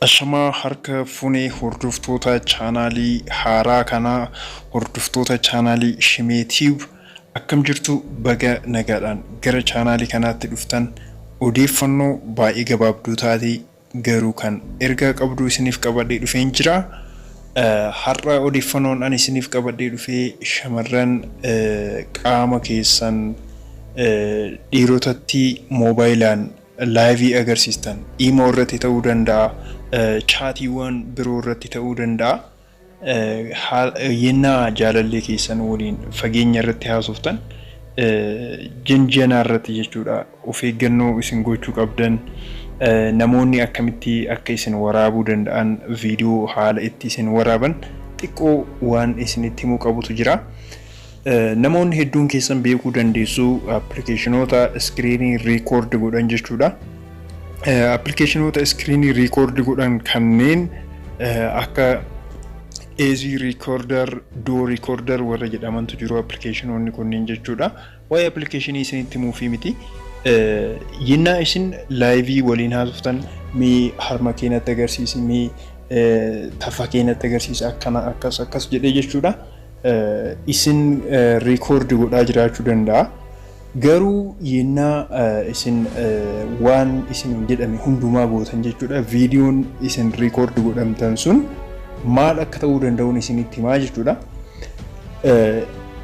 Ashamaa harka funee hordoftoota chaanaalii haaraa kanaa hordoftoota chaanaalii Shimeetiib akkam jirtu baga nagaadhaan gara chaanaalii kanaatti dhuftan odeeffannoo baay'ee gabaabduu taatee garuu kan ergaa qabdu isiniif qabadhee dhufeen jira. Har'a odeeffannoon ani isiniif qabadhee dhufee shamarran qaama keessan dhiirotatti moobayilaan laayivii agarsiistan imo irratti ta'uu danda'a. Chaatiiwwan biroo irratti ta'uu danda'a. Yennaa jaalallee keessan waliin fageenya irratti haasoftan janjanaa irratti jechuudha. Of eeggannoo isin gochuu qabdan. Namoonni akkamitti akka isin waraabuu danda'an viidiyoo haala itti isin waraaban xiqqoo waan isinitti himuu qabutu jira. Namoonni hedduun keessan beekuu dandeessu appilikeeshinoota iskiriinii riikoord godhan jechuudha. Appilikeeshinoota iskiriinii riikoord godhan kanneen akka easy recorder, do recorder warra jedhamantu jiru appilikeeshinoonni kunneen jechuudha. Waa'ee appilikeeshinii isinitti himuu fi miti. Yennaa isin laayivii waliin haasoftan mee harma keenyatti agarsiisi, mee tafa keenyatti agarsiisi akkana akkas jedhee jechuudha. Isin record godhaa jiraachuu danda'a. Garuu yennaa isin waan isin jedhame hundumaa gootan jechuudha. Viidiyoon isin record godhamtan sun maal akka ta'uu danda'uun isinitti himaa jechuudha.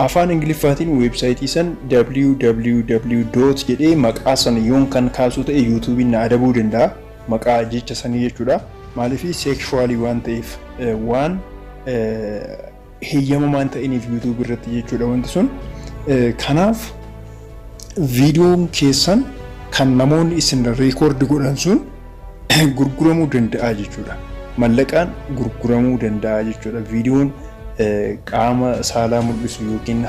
Afaan Ingiliffaatiin weebsaayitii san www. jedhee maqaa san yoon kan kaasu ta'e yuutuubiin na adabuu danda'a. Maqaa jecha sanii jechuudha. Maaliif sekshuwaalii waan ta'eef waan heeyyamamaan ta'iniif yuutuubii irratti jechuudha wanti sun. Kanaaf viidiyoon keessan kan namoonni isin reekoordi godhan sun gurguramuu danda'a jechuudha. Mallaqaan gurguramuu danda'a jechuudha. Viidiyoon qaama saalaa mul'isu yookiin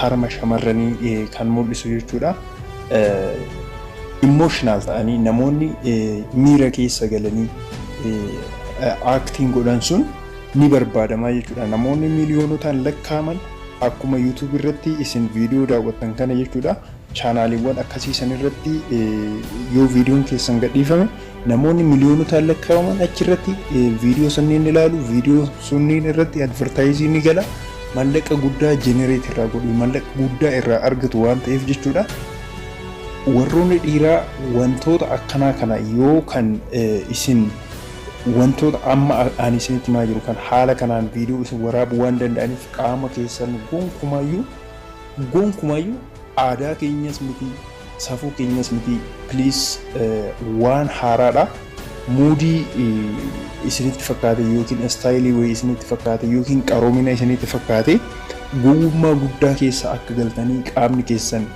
harma shamarranii kan mul'isu jechuudha. Emotional ta'anii namoonni miira keessa galanii aaktiin godhan sun ni barbaadama jechuudha. Namoonni miiliyoonotaan lakkaaman akkuma yuutuubii irratti isin viidiyoo daawwattan kana jechuudha. Chaanaaliiwwan akkasiisan irratti yoo viidiyoon keessan gadhiifame namoonni miliyoonotaan lakkaawaman achirratti viidiyoo sanniin ilaalu, viidiyoo sunniin irratti advertaayizii ni gala, mallaqa guddaa jenereet irraa godhu, mallaqa guddaa irraa argatu waan ta'eef jechuudha. Warroonni dhiiraa wantoota akkanaa kana yoo kan isin wantoota amma ani isinitti himaa jiru kan haala kanaan viidiyoo isin waraabuu waan danda'aniif qaama keessan gonkumayyuu aadaa keenyas miti, safuu keenyas miti. Please waan haaraadha. Muudii isinitti fakkaate yookiin istaayilii wayii isinitti fakkaate yookiin qaroomina isinitti fakkaate gowwummaa guddaa keessa akka galtanii qaamni keessan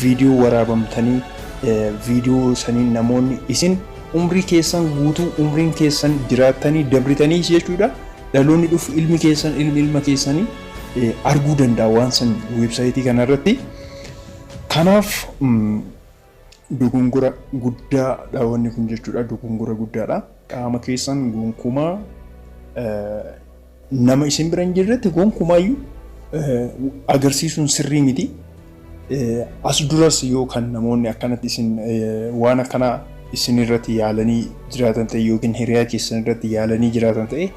viidiyoo waraabamtanii viidiyoo saniin namoonni isin umrii keessan guutuu umriin keessan jiraattanii dabritanii jechuudha. Dhaloonni dhufu ilmi keessan ilma keessanii arguu danda'a waan san weebsaayitii kanarratti. Kanaaf dogongora guddaadha wanni kun jechuudha. Dogongora guddaadha. Qaama keessan gonkumaa nama isin bira hin jirretti gonkumaayyuu agarsiisuun sirrii miti. As duras yoo kan namoonni akkanatti isin waan akkanaa isin irratti yaalanii jiraatan ta'e yookiin hiriyaa keessan irratti yaalanii jiraatan ta'e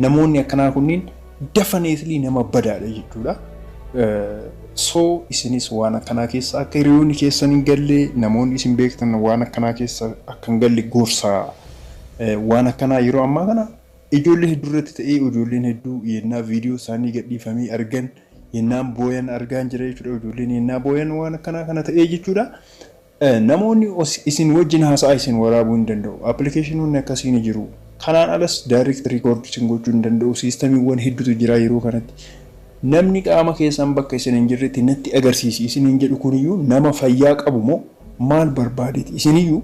namoonni akkanaa kunniin definitely nama badaadha jechuudha. So isinis waan akkanaa keessa akka hiriyoonni keessan hin galle, namoonni isin beektan waan akkanaa keessa akka hin galle gorsaa. Waan akkanaa yeroo ammaa kana ijoollee hedduu irratti ta'ee ijoolleen hedduu yennaa viidiyoo isaanii gadhiifamee argan yennaan booyan argaan jira jechuudha. Ijoolleen yennaa booyan waan akkanaa kana ta'ee jechuudha. Namoonni isin wajjin haasa'aa isin waraabuu hin danda'u. Appilikeeshinoonni akkasii ni jiru. Kanaan alas direct record isin gochuu hin danda'u. Siistamiiwwan hedduutu jira yeroo kanatti. Namni qaama keessan bakka isin hin jirretti natti agarsiisi isin hin jedhu kuniyyuu nama fayyaa qabu moo maal barbaadeeti? Isiniyyuu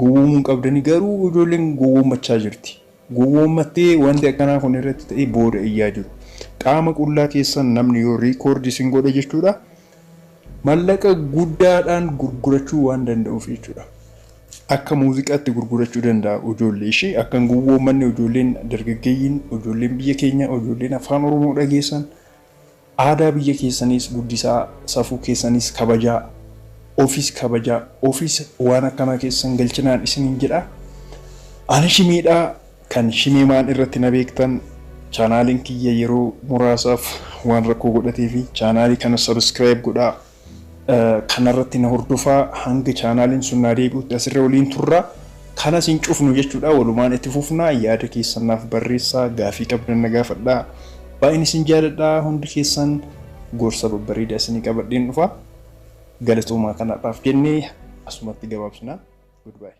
gowwoomuu qabdanii garuu ijoolleen gowwoommachaa jirti. Gowwoommattee wanti akkanaa kun irratti ta'ee booda iyyaa jiru. Qaama qullaa keessan namni yoo riikoordi isin godhe jechuudha. Mallaqa guddaadhaan gurgurachuu waan danda'uuf jechuudha. Akka muuziqaatti gurgurachuu danda'a ijoollee ishee. Akka gowwoommanni ijoolleen dargaggeeyyiin, ijoolleen biyya keenya, ijoolleen afaan Oromoo dhageessan aadaa biyya keessanis guddisaa, safuu keessanis kabajaa, ofis kabajaa, ofis waan akkanaa keessan galchinaan isiniin jedha. Ani Shimeedhaa kan Shimeemaan irratti na beektan chaanaaliin kiyya yeroo muraasaaf waan rakkoo godhatee fi chaanaalii kana subscribe godhaa. Kanarratti na hordofaa hanga chaanaaliin sun na deebi'utti asirra waliin turra. Kana sin cufnu jechuudha walumaan itti fufnaa yaada keessanaaf barreessaa gaafii qabdan na gaafadhaa. Baay'een isin jaaladhaa hundi keessan gorsa babbareedaa isinii qabadheen dhufa. Galatoomaa kanaadhaaf jennee asumatti gabaabsinaa. Goodbye.